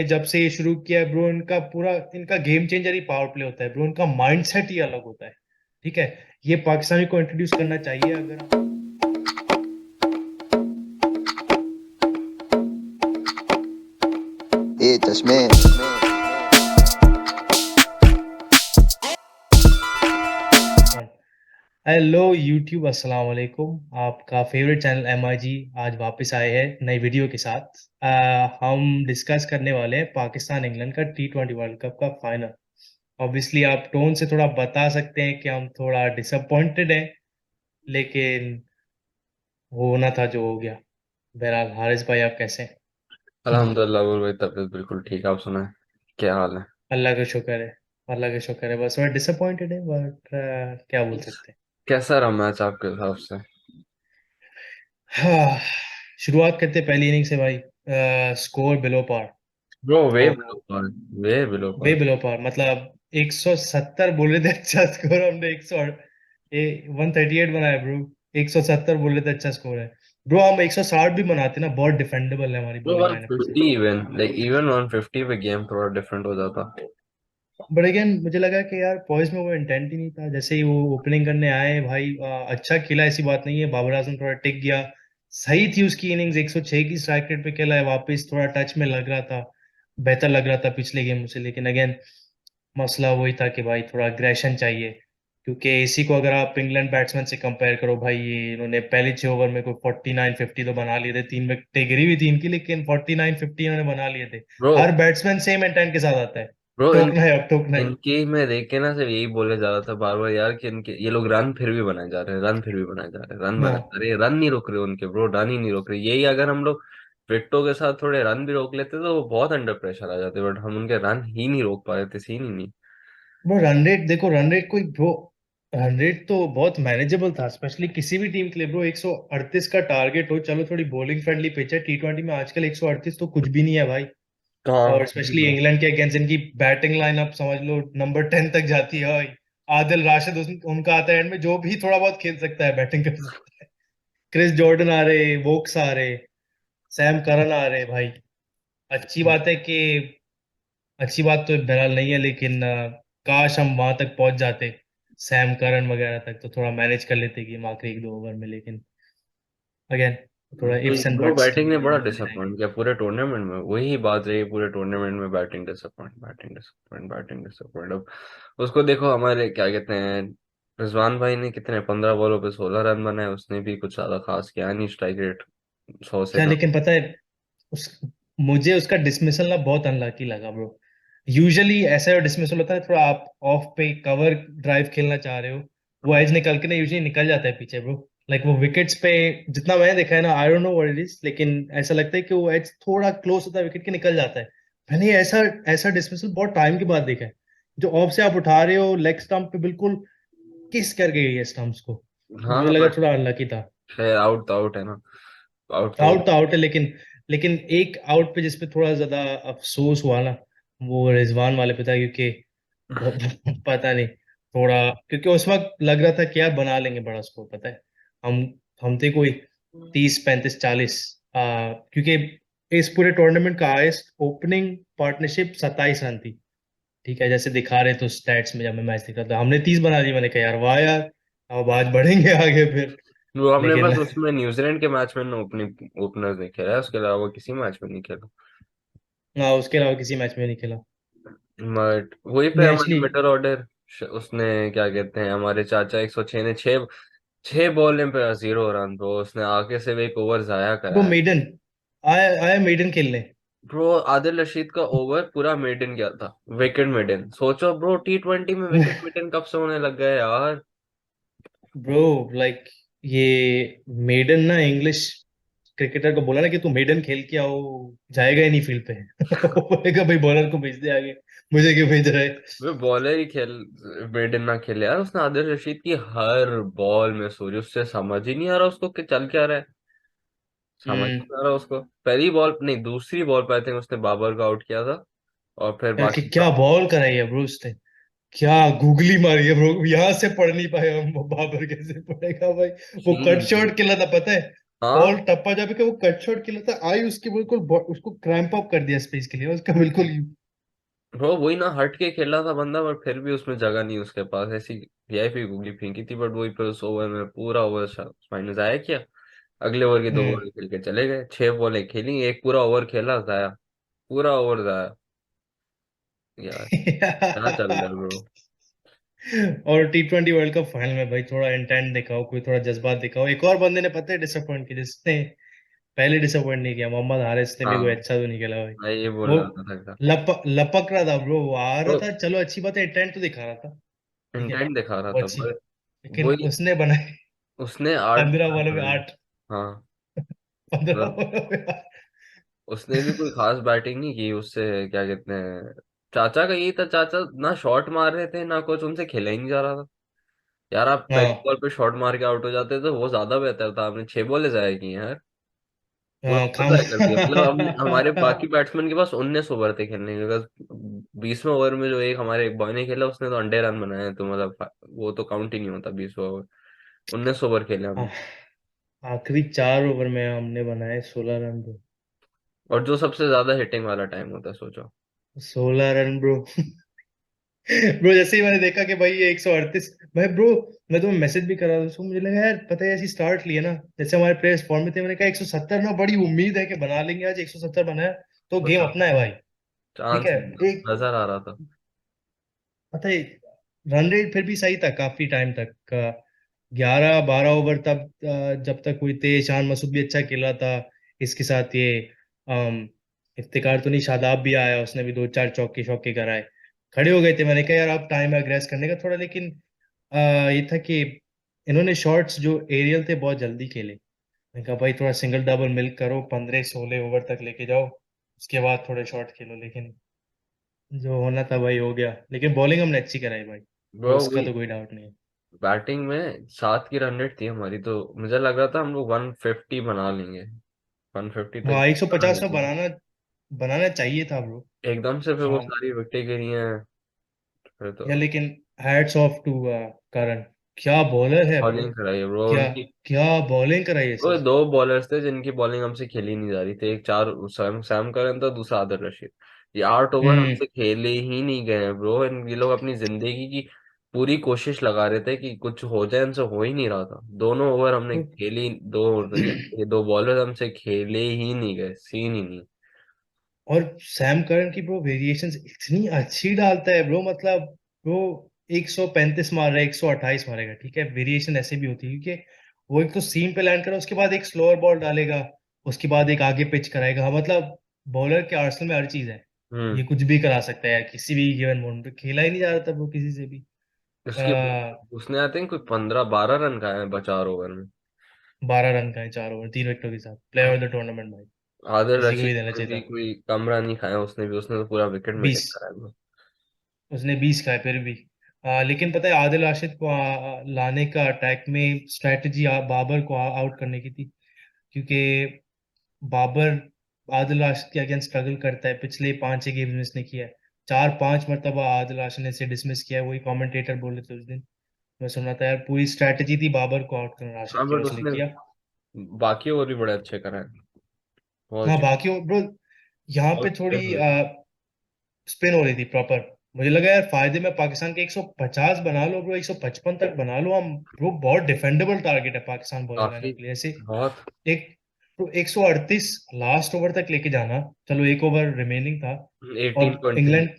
जब से ये शुरू किया है ब्रो, इनका पूरा इनका गेम चेंजर ही पावर प्ले होता है ब्रो। इनका माइंडसेट ही अलग होता है। ठीक है, ये पाकिस्तानी को इंट्रोड्यूस करना चाहिए अगर। ए चश्मे। हेलो यूट्यूब, अस्सलाम वालेकुम। आपका फेवरेट चैनल MIG आज वापस आए हैं नई वीडियो के साथ। हम डिस्कस करने वाले हैं पाकिस्तान इंग्लैंड का T20 वर्ल्ड कप का फाइनल। ऑब्वियसली आप टोन से थोड़ा बता सकते हैं कि हम थोड़ा डिसअपॉइंटेड हैं, लेकिन होना था जो हो गया। बहरहाल हारिस भाई, आप कैसे हैं? अल्हम्दुलिल्लाह बोल भाई, तबीयत बिल्कुल ठीक है। आप सुनाए, क्या हाल है? अल्लाह का शुक्र है। अल्लाह का शुक्र है, बस थोड़ा डिसअपॉइंटेड है, बट क्या बोल सकते हैं। कैसा रहा मैच आपके हिसाब से? हाँ, शुरुआत करते हैं पहली इनिंग से भाई। Score below par. Bro way तो below par, way below way par. Below par मतलब 170 बोल रहे थे अच्छा स्कोर, हमने 138 बनाया ब्रो। 170 बोल रहे थे अच्छा स्कोर है। ब्रो हम 160 भी बनाते ना, बहुत डिफेंडेबल है हमारी ब्रो बॉलिंग लाइनअप से। 150 इवन, लाइक इवन 150 पे गेम थोड़ा डिफरेंट हो जाता। बट अगेन मुझे लगा कि यार बॉयज में वो इंटेंट ही नहीं था। जैसे ही वो ओपनिंग करने आए भाई, अच्छा खेला ऐसी बात नहीं है। बाबर आजम थोड़ा टिक गया, सही थी उसकी इनिंग्स। 106 की स्ट्राइक रेट पे खेला है, वापस थोड़ा टच में लग रहा था, बेहतर लग रहा था पिछले गेम से। लेकिन अगेन मसला वही था कि भाई थोड़ा अग्रेशन चाहिए, क्योंकि इसी को अगर आप इंग्लैंड बैट्समैन से कंपेयर करो भाई, ये इन्होंने पहले 6 ओवर में कोई 49-50 तो बना लिए थे। 3 विकेटें गिरी हुई थी इनकी, लेकिन 49-50 इन्होंने बना लिए थे। ब्रो हर बैट्समैन सेम इंटेंट के साथ आता है, ब्रो ठोकना है अब ठोकना है। इनकी मैं देख के ना सिर्फ यही बोले जा रहा था बार बार यार कि इनके ये लोग रन फिर भी बनाए जा रहे हैं, रन फिर भी बनाए जा रहे हैं, रन बनाए हाँ, जा रहे हैं, रन नहीं रोक रहे उनके। ब्रो रन ही नहीं रोक रहे। यही अगर हम लोग विकेटों के साथ थोड़े रन भी रोक लेते तो वो बहुत अंडर प्रेशर आ जाते, बट हम उनके रन ही नहीं रोक पा रहे थे, सीन ही नहीं। ब्रो रन रेट देखो, रन रेट कोई ब्रो, रन रेट तो बहुत मैनेजेबल था, स्पेशली किसी भी टीम के लिए ब्रो। 138 का टारगेट हो, चलो थोड़ी बॉलिंग फ्रेंडली पिच है T20 में। आजकल 138 तो कुछ भी नहीं है भाई। और स्पेशली कहाँ? इंग्लैंड के अगेंस्ट इनकी बैटिंग लाइनअप समझ लो नंबर 10 तक जाती है भाई। आदिल राशिद उनका आता है एंड में, जो भी थोड़ा बहुत खेल सकता है बैटिंग कर सकता है। क्रिस जॉर्डन आ रहे, वोक्स आ रहे, सैम करन आ रहे भाई। अच्छी बात है कि, अच्छी बात तो बहरहाल नहीं है, लेकिन काश हम वहां तक पहुंच जाते, सैम करन वगैरह तक, तो थोड़ा मैनेज कर लेते कि आखिरी 1-2 ओवर में। लेकिन अगेन थोड़ा ifs and bro buts batting ने बड़ा चलते रहेंगे। डिसअपॉइंट किया पूरे टूर्नामेंट में। वही बात रही पूरे टूर्नामेंट में, batting disappoint, batting disappoint, batting disappoint. अब उसको देखो, हमारे क्या कहते हैं, रिजवान भाई ने कितने 15 बॉलों पे 16 रन बनाए। उसने भी कुछ ज्यादा खास किया नहीं, स्ट्राइक रेट 100 से क्या, कम। लेकिन पता है उस मुझे उसका डिसमिसल ना बहुत अनलकी लगा ब्रो। यूजुअली ऐसा डिसमिसल होता है, थोड़ा आप ऑफ पे कवर ड्राइव खेलना चाह रहे हो, वो एज निकल के ना यूजुअली निकल जाता है पीछे ब्रो। लाइक वो विकेट्स पे, जितना मैंने देखा है ना, I don't know what it is, लेकिन ऐसा लगता है कि वो एज थोड़ा क्लोज होता है विकेट के, निकल जाता है। मैंने ये ऐसा ऐसा डिसमिसल बहुत टाइम के बाद देखा है। जो ऑफ से आप उठा रहे हो लेग स्टंप पे, बिल्कुल किस कर गई है स्टंप्स को। हाँ मुझे लगा बट थोड़ा अनलकी था। खैर, आउट तो आउट है ना, आउट तो। आउट तो आउट है, लेकिन एक आउट पे जिसपे थोड़ा ज्यादा अफसोस हुआ ना, वो रिजवान वाले पे था। क्योंकि पता नहीं, थोड़ा, क्योंकि उस वक्त लग रहा था कि यार बना लेंगे बड़ा स्कोर। पता है, हम हम थे कोई 30-35-40, क्योंकि इस पूरे टूर्नामेंट का हाईएस्ट ओपनिंग पार्टनरशिप 27 रन थी। ठीक है, जैसे दिखा रहे तो स्टैट्स में, जब मैं मैच देख रहा था हमने 30 बना दी। मैंने कहा यार वाह यार, अब आज बढ़ेंगे आगे फिर। वो हमने लेकिन बस उसमें न्यूजीलैंड के मैच में ना ओपनिंग ओपनर देखे है, उसके अलावा किसी मैच में नहीं खेला। हाँ, उसके अलावा किसी मैच में नहीं खेला। बट वही पे नहीं हमारे एक्चुअली, मिडल ऑर्डर, उसने क्या कहते हैं, हमारे चाचा 106 ने छह छह बॉल पे 0 रन। तो उसने आगे से भी एक ओवर जाया वो कराया। मेडन आया आया मेडन खेलने। ब्रो आदिल रशीद का ओवर पूरा मेडन गया था, विकेट मेडन। सोचो ब्रो, T20 में विकेट मेडन कब से होने लग गए यार। ब्रो लाइक, ये मेडन ना इंग्लिश क्रिकेटर को बोला ना कि तू मेडन खेल के आओ, जाएगा ही नहीं फील्ड पे। वो बोलेगा भाई बॉलर को भेज दे आगे, मुझे क्यों भेज रहा है। वे बॉलर ही खेल, मेडन ना खेले यार। उसने आदिल रशीद की हर बॉल में सोची, उससे समझ ही नहीं आ रहा उसको कि चल क्या रहा है। समझ हम्म। नहीं आ रहा उसको। पहली बॉल नहीं, दूसरी बॉल पे आई थिंक उसने बाबर को आउट किया था, और फिर यार कि बाकी क्या बॉल कराई है ब्रो उसने, क्या गूगली मारी है ब्रो। यहाँ से पढ़ नहीं पाए हम, वो बाबर कैसे पढ़ेगा भाई। वो कट सब। शॉट खेला था पता है, हाँ बॉल टप्पा जब के वो कट शॉट खेला था, आई उसके बिल्कुल उसको क्रैम्प अप कर दिया स्पेस के लिए उसका बिल्कुल ही। ब्रो, वही ना, हट के खेला था बंदा, पर फिर भी उसमें जगह नहीं उसके पास, ऐसी वीआईपी गोली फेंकी थी, बट वही, पर उस ओवर में पूरा ओवर माइनस आया किया। अगले ओवर की दो हम्म। बॉल खेल के चले गए, 6 बॉलें खेली, एक पूरा ओवर खेला, जाया, पूरा ओवर जाया। यार क्या चल रहा है ब्रो। और T20 वर्ल्ड कप फाइनल में भाई थोड़ा इंटेंट दिखाओ, कोई थोड़ा जज्बात दिखाओ। एक और बंदे ने पता है डिसअपॉइंट किया, जिसने पहले डिसअपॉइंट नहीं किया, मोहम्मद हारिस ने भी कोई हाँ, अच्छा तो नहीं खेला भाई। मैं ये वो बोल रहा था। लपक रहा था ब्रो, वो आ रहा ब्रो, था, चलो अच्छी बात है, इंटेंट तो दिखा रहा था। ठीक है, इंटेंट दिखा रहा वो था, अच्छी, पर लेकिन वही, उसने बनाए उसने 8 पंद्रह रन बॉलों में बनाए। 8। हाँ, 15 मतलब बॉलों में 8। उसने भी कोई खास बैटिंग नहीं की उससे, क्या कहते हैं, चाचा का यही था, चाचा ना शॉट मार रहे थे ना कुछ, उनसे खेला ही नहीं जा रहा था। यार आप पहली हाँ बॉल पे शॉट मार के आउट हो जाते तो वो ज्यादा बेहतर था, आपने 6 बॉलें जाया की हैं यार, पूरा हाँ ओवर खाम जाया कर दिया। मतलब हमने, हमारे बाकी बैट्समैन के पास 19 ओवर थे खेलने के, बस 20वें ओवर में जो एक हमारे एक बॉय ने खेला उसने तो अंडे रन बनाए, तो मतलब वो तो काउंट ही नहीं होता 20वां ओवर। 19 ओवर खेले हाँ, हमने। आखिरी 4 ओवर में हमने बनाए 16 रन ब्रो। और जो सबसे ज्यादा हिटिंग वाला टाइम होता है, सोचो। 16 रन ब्रो। ब्रो जैसे ही मैंने देखा कि भाई ये 138, भाई ब्रो मैं तुम्हें मैसेज भी कर रहा था उसको, मुझे लगा यार पता है ऐसी स्टार्ट लिया ना, जैसे हमारे प्लेयर्स फॉर्म में थे, मैंने कहा 170 ना, बड़ी उम्मीद है कि बना लेंगे आज, 170 बनाया तो गेम बता, अपना है भाई। ठीक चांस है, नहीं था, एक नजर आ रहा था। पता है रन रेट फिर भी सही था काफी टाइम तक, 11-12 ओवर तब, जब तक कोई तेज शान मसूद भी अच्छा खेला था, इसके साथ ये इफ्तिकार तो नहीं, शादाब भी आया, उसने भी 2-4 चौके शौके कराए, खड़े हो गए थे। मैंने कहा यार अब टाइम है अग्रेस करने का थोड़ा, लेकिन ये था कि इन्होंने शॉट्स जो एरियल थे बहुत जल्दी खेले। मैंने कहा भाई थोड़ा सिंगल डबल मिल्क करो, 15-16 ओवर तक लेके जाओ, उसके बाद थोड़े शॉट खेलो, लेकिन जो होना था भाई हो गया। लेकिन बॉलिंग हमने अच्छी कराई भाई, ब्रो, उसका वही तो कोई डाउट नहीं है। बैटिंग में 7 की रन रेट थी हमारी, तो मुझे लग रहा था हम लोग 150 बना लेंगे, 150 तक हाँ बना 150 में लेंगे। बनाना बनाना चाहिए था ब्रो। एकदम से फिर वो हाँ सारी विकेटें गिरी हैं, फिर तो यार लेकिन हैट्स ऑफ टू करण, क्या बॉलर है ब्रो, बॉलिंग कराई है ब्रो क्या उनकी। क्या बॉलिंग कराई है वो सर। दो बॉलर्स थे जिनकी बॉलिंग हमसे खेली नहीं जा रही थी, एक चार सैम सैम करन था, दूसरा आदिल रशीद। ये 8 ओवर हम्म। हमसे खेले ही नहीं गए हैं ब्रो, ये लोग अपनी जिंदगी की पूरी कोशिश लगा रहे थे कि कुछ हो जाए, इनसे हो ही नहीं रहा था। दोनों ओवर हमने खेली, दो, ये दो बॉलर हमसे खेले ही नहीं गए, सीन ही नहीं। और सैम करन की ब्रो वेरिएशंस इतनी अच्छी डालता है ब्रो, मतलब ब्रो 135 मार रहा है, 128 मारेगा, ठीक है, वेरिएशन ऐसे भी होती है क्योंकि वो एक तो सीम पे लैंड करा, उसके बाद एक स्लोअर बॉल डालेगा, उसके बाद एक आगे पिच कराएगा। हाँ मतलब बॉलर के आर्सेनल में हर चीज है, हम्म। ये कुछ भी करा सकता है यार, किसी भी गिवन मोमेंट पे खेला ही नहीं जा रहा था वो किसी से भी। उसकी, उसने आई थिंक कोई 15-12 रन का है 4 ओवर में। 12 रन का है 4 ओवर 3 विकेटों के साथ, प्लेयर ऑफ द टूर्नामेंट भाई, आदिल किसी को रशीद भी देना ने चाहिए भी था। कोई कम रन नहीं खाया, उसने तो पूरा विकेट में 20, टेक करा है। उसने 20 का है फिर भी। लेकिन पता है आदिल राशिद को लाने का अटैक में स्ट्रैटेजी बाबर को आउट करने की थी, क्योंकि बाबर आदिल राशिद के अगेंस्ट स्ट्रगल करता है, पिछले 5-6 गेम में इसने किया है, 4-5 मरतबा आदिल राशिद ने इसे डिसमिस किया है, वही कमेंटेटर बोले थे उस दिन, मैं सुन रहा था यार, पूरी स्ट्रैटेजी थी बाबर को आउट करना राशिद हाँ, की, और बट उसने उसने किया। बाकी और भी बड़े अच्छे करे हैं, बहुत हाँ अच्छे। बाकी ब्रो यहाँ पे बहुत थोड़ी अच्छे। स्पिन हो रही थी प्रॉपर, मुझे लगा यार फायदे में पाकिस्तान के 150 बना लो ब्रो, 155 तक बना लो हम, ब्रो बहुत डिफेंडेबल टारगेट है पाकिस्तान बॉलिंग काफी, लाइनअप के लिए ऐसे। बहुत। एक तो 138 लास्ट ओवर तक लेके जाना, चलो एक ओवर रिमेनिंग था, और 18.3। इंग्लैंड,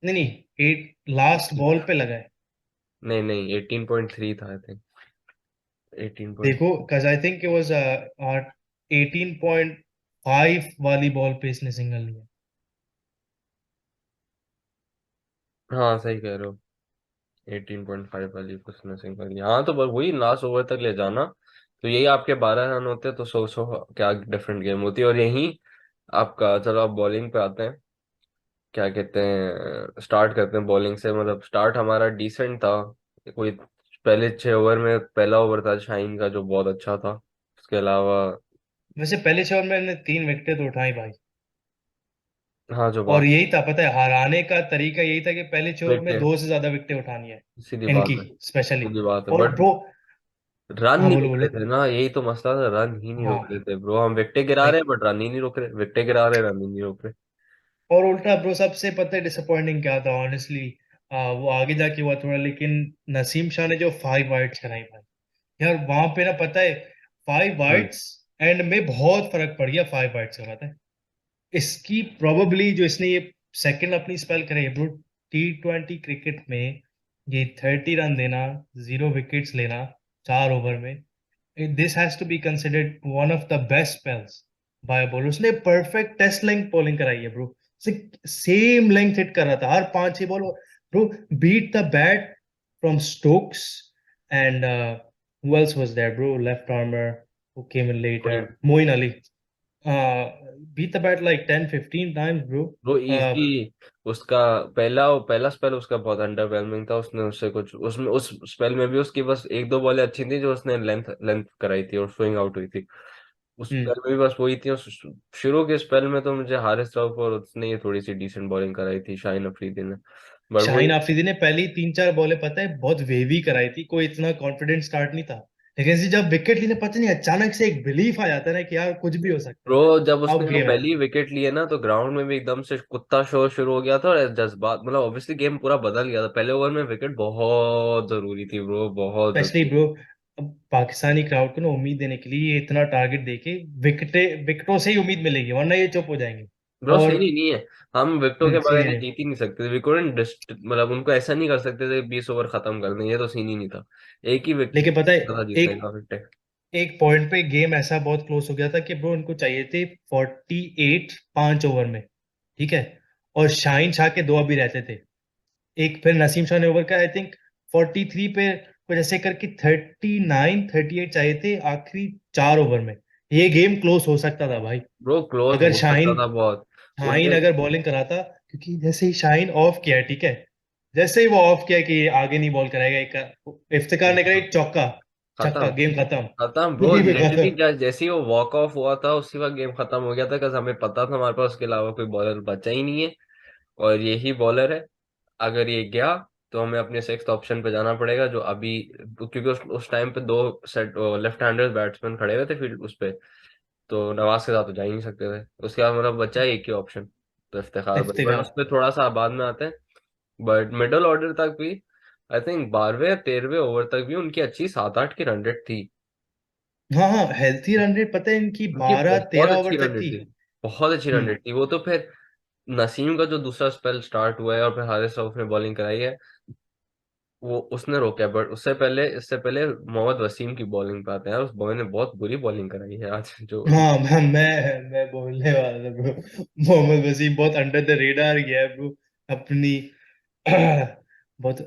नहीं नहीं 8 लास्ट बॉल पे लगा है। नहीं नहीं, 18.3 था आई थिंक, 18 देखो कज आई थिंक वाज 18.5 वाली बॉल पे इसने सिंगल लिया। हाँ सही कह रहे हो, 18.5 वाली उसने सिंगल लिया, हाँ, तो बस वही लास्ट ओवर तक ले जाना, तो यही आपके 12 रन होते, तो सो क्या डिफरेंट गेम होती। और यही आपका, चलो आप बॉलिंग पे आते हैं, क्या कहते हैं, स्टार्ट करते हैं बॉलिंग से। मतलब स्टार्ट हमारा डिसेंट था, कोई पहले 6 ओवर में पहला ओवर था शाहीन का जो बहुत अच्छा था, उसके अलावा, वैसे पहले 6 ओवर में मैंने 3 विकेटें तो उठाई भाई, हाँ, जो और बात, यही था पता है हराने का तरीका, यही था कि पहले 6 ओवर में विकेट, 2 से ज्यादा विकेटें उठानी है सीधी बात इनकी है, स्पेशली। सीधी बात है, और बट ब्रो रन हाँ नहीं बोलो रोक रहे बोलो। थे ना, यही तो मसला था, रन ही नहीं रोक रहे हाँ थे ब्रो। हम विकेटें गिरा रहे भाई, हैं बट रन ही नहीं रोक रहे, विकेटें गिरा रहे हैं, रन ही नहीं रोक रहे। और उल्टा ब्रो सबसे पता है डिसअपॉइंटिंग क्या था ऑनेस्टली, वो आगे जाके हुआ थोड़ा, लेकिन नसीम शाह ने जो 5 वाइड्स कराई भाई, यार वहां पे ना पता है, फाइव हम्म। वाइड्स एंड में बहुत फर्क पड़ गया 5 वाइड्स का, पता है इसकी प्रोबेबली जो इसने ये सेकंड अपनी स्पेल करे ब्रो T20 क्रिकेट में, ये 30 रन देना, 0 विकेट्स लेना 4 ओवर में, this has to be considered one of the best spells by bowler. उसने परफेक्ट टेस्ट लेंथ बॉलिंग कराई है ब्रो, सेम लेंथ हिट कर रहा था हर 5-6 ball. Bro beat the bat from Stokes and who else was there bro, left armor who came in later, वही Moeen Ali, uh beat the bat like 10-15 times bro. Bro uh easy. उसका पहला पहला spell उसका बहुत underwhelming था, उसने उससे कुछ उसमें उस स्पेल में भी उसकी बस एक दो बॉलें अच्छी थी जो उसने लेंथ लेंथ कराई थी और स्विंग आउट हुई थी। उस हम्म स्पेल में भी बस वही थी। शुरू के स्पेल में तो मुझे हारिस रऊफ और उसने ये थोड़ी सी डिसेंट बॉलिंग कराई थी, शाहिन अफरीदी ने। बट शाहीन वही आफरीदी ने पहली 3-4 बॉलें पता है बहुत वेवी कराई थी, कोई इतना कॉन्फिडेंट स्टार्ट नहीं था, लेकिन ऐसे जब विकेट लेने पता नहीं अचानक से एक बिलीफ आ जाता है ना कि यार कुछ भी हो सकता है, ब्रो जब उसने अब वो गेम है। पहली विकेट लिए ना तो ग्राउंड में भी एकदम से कुत्ता शोर शुरू हो गया था, और जज्बात मतलब ऑब्वियसली गेम पूरा बदल गया था। पहले ओवर में विकेट बहुत जरूरी थी ब्रो, बहुत स्पेशली जरूरी। ब्रो, अब पाकिस्तानी क्राउड को ना उम्मीद देने के लिए ये इतना टारगेट देके, विकेटों से ही उम्मीद मिलेगी वरना ये चुप हो जाएंगे। ब्रो और सीन ही नहीं है, हम विकेटों के बगैर सीन ये है, जीत ही नहीं सकते थे। वी कुडंट मतलब उनको ऐसा नहीं कर सकते थे 20 ओवर खत्म कर दें, ये तो सीन ही नहीं था। एक ही विकेट लेकिन पता है था जीतने एक का विकेट। एक पॉइंट पे गेम ऐसा बहुत क्लोज हो गया था कि ब्रो उनको चाहिए थे 48 5 ओवर में, ठीक है, और शाहीन शाह के दो अभी रहते थे, एक फिर नसीम शाह ने ओवर का आई थिंक 43 पे कुछ ऐसे करके 39 38 चाहिए थे आखिरी 4 ओवर में, ये गेम क्लोज हो सकता था भाई, ब्रो क्लोज अगर हो सकता शाहीन था बहुत। शाहीन उनने अगर बॉलिंग कराता, क्योंकि जैसे ही शाहीन ऑफ किया है, ठीक है, जैसे ही वो ऑफ किया कि ये आगे नहीं बॉल कराएगा, एक इफ्तिकार ने करा एक चौका, छक्का, खत्म, गेम खत्म। खत्म ब्रो गेम लिटरली। खत्म। जैसे ही वो वॉक ऑफ हुआ था उसी वक्त गेम खत्म हो गया था, because हमें पता था हमारे पास उसके अलावा कोई बॉलर बचा ही नहीं है, और यही बॉलर है। अगर ये गया तो हमें अपने सिक्स्थ ऑप्शन पे जाना पड़ेगा जो अभी, क्योंकि उस टाइम पे दो सेट लेफ्ट हैंडर बैट्समैन खड़े हुए थे फील्ड उस पे, तो नवाज के साथ तो जा ही नहीं सकते थे। उसके बाद मतलब बचा है एक ही ऑप्शन, तो इफ्तिखार भाई, बट इफ्तिकार। उस पर थोड़ा सा बाद में आते हैं। बट मिडल ऑर्डर तक भी आई थिंक 12वें या 13वें ओवर तक भी उनकी अच्छी 7-8 की रन रेट थी। हाँ हाँ, हेल्थी रन रेट पता है इनकी उनकी बारह बहुत तेरह अच्छी ओवर रन तक रेट थी। थी, बहुत अच्छी रन हम्म। रेट थी वो तो। फिर नसीम का जो दूसरा स्पेल स्टार्ट हुआ है और फिर हारिस रऊफ ने बॉलिंग कराई है, वो उसने रोका है। बट इससे पहले मोहम्मद वसीम की बॉलिंग पे आते हैं यार। उस बॉय ने बहुत बुरी बॉलिंग कराई है आज जो हाँ मैं बोलने वाला था ब्रो, मोहम्मद वसीम बहुत अंडर द रेडार गया है ब्रो, अपनी बहुत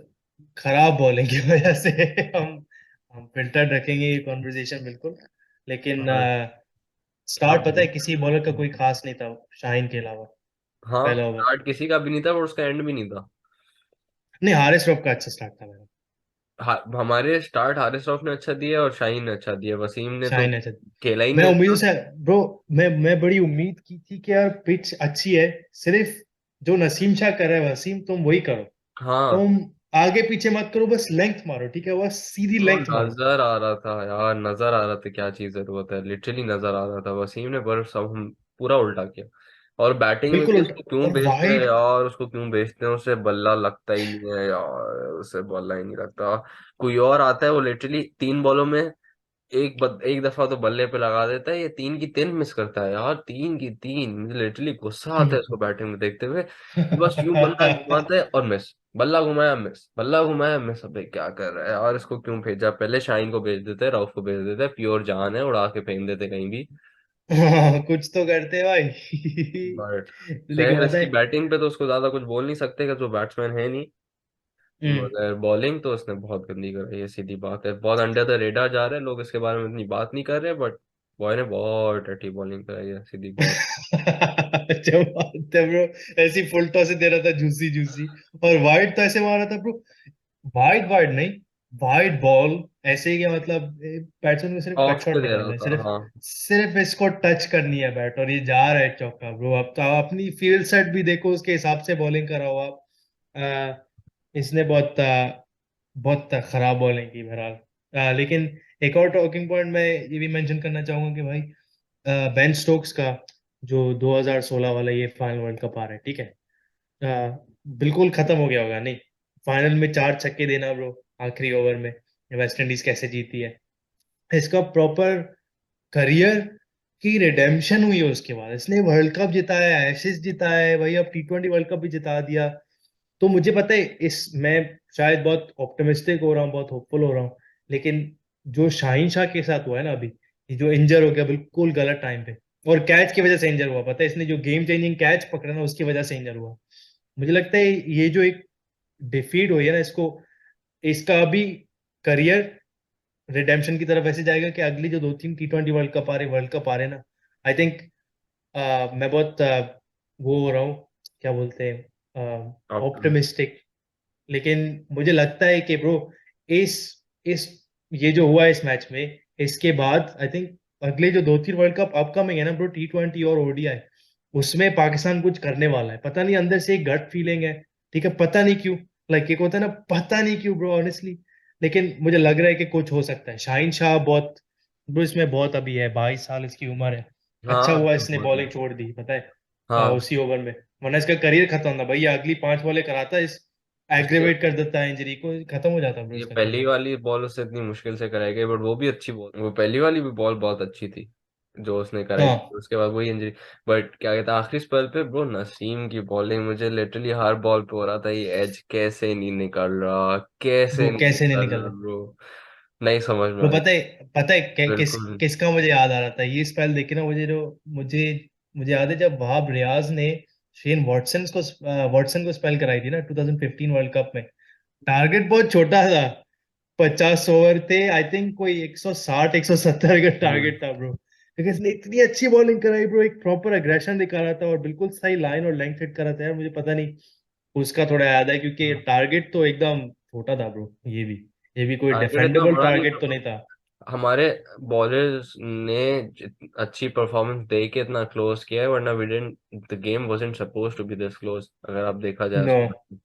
खराब बॉलिंग की वजह से। हम हम फिल्टर रखेंगे ये कॉन्वर्जेशन बिल्कुल, लेकिन हाँ हाँ स्टार्ट पता है किसी बॉलर का कोई खास नहीं था शाहीन के अलावा, हाँ, पहला ओवर। स्टार्ट किसी का भी नहीं था और उसका एंड भी नहीं था। नहीं, हारिस रॉफ का अच्छा स्टार्ट था मेरा। हमारे स्टार्ट हारिस रऊफ ने अच्छा दिया और शाहीन ने अच्छा दिया, वसीम ने तो शाहीन अच्छा, खेला ही मैं नहीं उम्मीदों उतना। से ब्रो, मैं बड़ी उम्मीद की थी कि यार पिच अच्छी है, सिर्फ जो नसीम शाह कर रहा है वसीम तुम वही करो, हाँ तुम आगे पीछे मत करो, बस लेंथ मारो, ठीक है, बस सीधी ब्रो लेंथ मारो। नजर आ रहा था यार, नजर आ रहा था क्या चीज जरूरत है, लिटरली नजर आ रहा था वसीम ने, पर सब हम पूरा उल्टा किया। और बैटिंग में बिल्कुल भी उल्टा, उसको क्यों और भेजते हैं वाइड। यार, उसको क्यों भेजते हैं, उसे बल्ला लगता ही नहीं है यार, उसे बल्ला ही नहीं लगता। कोई और आता है वो लिटरली 3 बॉलों में एक दफा तो बल्ले पे लगा देता है, ये 3 की 3 मिस करता है यार, 3 की 3। मुझे लिटरली गुस्सा आता है इसको बैटिंग में देखते हुए कि बस यूं बल्ला घुमाता है और मिस, बल्ला घुमाया मिस, बल्ला घुमाया मिस। अबे क्या कर रहा है यार, इसको क्यों भेजा? पहले शाइन को भेज देते, राउफ को भेज देते, प्योर जान है, उड़ा के फेंक देते कहीं भी। हाँ, कुछ तो करते हैं भाई। बट लेकिन खैर पता इसकी है, बैटिंग पे तो उसको ज्यादा कुछ बोल नहीं सकते कि जो बैट्समैन है नहीं। हम्म, मगर बॉलिंग तो उसने बहुत गंदी कराई है, सीधी बात है, बहुत अंडर द रेडार जा रहा है, लोग इसके बारे में इतनी बात नहीं कर रहे, बट बॉय ने बहुत टटी बॉलिंग कराई है, सीधी बात। अच्छा बात है ब्रो, ऐसी फुल टॉस से दे रहा था जूसी जूसी, और वाइड तो ऐसे मारा था ब्रो, वाइड वाइड नहीं, वाइड बॉल ऐसे ही, क्या मतलब बैट्समैन को सिर्फ कट ऑफ शॉट पे दे रहा निकालना है, था सिर्फ हाँ। सिर्फ इसको टच करनी है बैट और ये जा रहा है चौका ब्रो। अब तो आप अपनी फील्ड सेट भी देखो उसके हिसाब से बॉलिंग करा हुआ। इसने बहुत खराब बॉलिंग की बहरहाल, लेकिन एक और टॉकिंग पॉइंट मैं ये भी मेंशन करना चाहूंगा कि भाई बेन स्टोक्स का जो 2016 वाला ये फाइनल वर्ल्ड कप आ रहा है, ठीक है, बिल्कुल खत्म हो गया होगा नहीं? फाइनल में 4 छक्के देना ब्रो, आखिरी ओवर में, वेस्ट इंडीज कैसे जीती है, इसका प्रॉपर करियर की रिडेम्पशन हुई है उसके बाद। इसने वर्ल्ड कप जिताया है, एशेज जिताया है भाई, अब T20 वर्ल्ड कप भी जिता दिया। तो मुझे पता है इस मैं शायद बहुत ऑप्टिमिस्टिक हो रहा हूँ, बहुत होपफुल हो रहा हूँ, लेकिन जो शाहीन शाह के साथ हुआ है ना अभी, ये जो इंजर हो गया बिल्कुल गलत टाइम पे, और कैच की वजह से इंजर हुआ, पता है इसने जो गेम चेंजिंग कैच पकड़ा ना उसकी वजह से इंजर हुआ। मुझे लगता है ये जो एक डिफीट हुई है ना, इसको, इसका अभी करियर रिडेम्पशन की तरफ ऐसे जाएगा कि अगली जो 2-3 T20 वर्ल्ड कप आ रहे हैं ना, आई थिंक मैं बहुत वो हो रहा हूँ, क्या बोलते हैं, ऑप्टिमिस्ट। ऑप्टिमिस्टिक। लेकिन मुझे लगता है कि ब्रो, इस इस ये जो हुआ है इस मैच में, इसके बाद आई थिंक अगले जो 2-3 वर्ल्ड कप अपकमिंग है ना ब्रो, T20 और ODI, उसमें पाकिस्तान कुछ करने वाला है, पता नहीं, अंदर से एक गट फीलिंग है, ठीक है, पता नहीं क्यों, लाइक एक होता है ना, पता नहीं क्यों ब्रो ऑनेस्टली, लेकिन मुझे लग रहा है कि कुछ हो सकता है। शाहीन शाह बहुत ब्रो इसमें बहुत अभी है, 22 साल इसकी उम्र है। अच्छा हाँ हुआ तो इसने बहुत है। बॉलिंग छोड़ दी, पता है, हाँ उसी ओवर में, वरना इसका करियर खत्म था भाई, ये अगली 5 बॉलें कराता, इस उसके एग्रेवेट कर देता है इंजरी को, खत्म हो जाता ब्रो ये इसका पहली करियर। वाली बॉल उससे इतनी मुश्किल से कराई गई, बट वो भी अच्छी बॉल, वो पहली वाली भी बॉल बहुत अच्छी थी जो उसने कराई हाँ थी, उसके बाद वही इंजरी। बट क्या कहता है, आखिरी स्पेल पे ब्रो नसीम की बॉलिंग, मुझे लिटरली हर बॉल पे हो रहा था ये एज कैसे नहीं निकल रहा, कैसे वो नहीं कैसे नहीं निकल निकल रहा रहा। ब्रो, नहीं समझ में वो आ रही। पता है बिल्कुल। किसका मुझे याद आ रहा था ये स्पेल देखे ना, मुझे मुझे याद है जब वहाब रियाज ने शेन वॉटसन को स्पेल कराई थी ना 2015 वर्ल्ड कप में। टारगेट बहुत छोटा था, 50 ओवर थे आई थिंक, कोई 160-170 का हम्म। टारगेट था ब्रो, लेकिन इसने इतनी अच्छी बॉलिंग कराई ब्रो, एक प्रॉपर अग्रेशन दिखा रहा था और बिल्कुल सही लाइन और लेंथ हिट कर रहा था यार। मुझे पता नहीं, उसका थोड़ा याद है क्योंकि टारगेट तो एकदम छोटा था ब्रो, ये भी कोई टारगेट इतना डिफेंडेबल बड़ा नहीं टारगेट तो था, नहीं था। हमारे बॉलर्स ने अच्छी परफॉर्मेंस दे के इतना क्लोज किया है, वरना we didn't, the game wasn't suppose to be this close, अगर आप देखा जाए नो, उसको।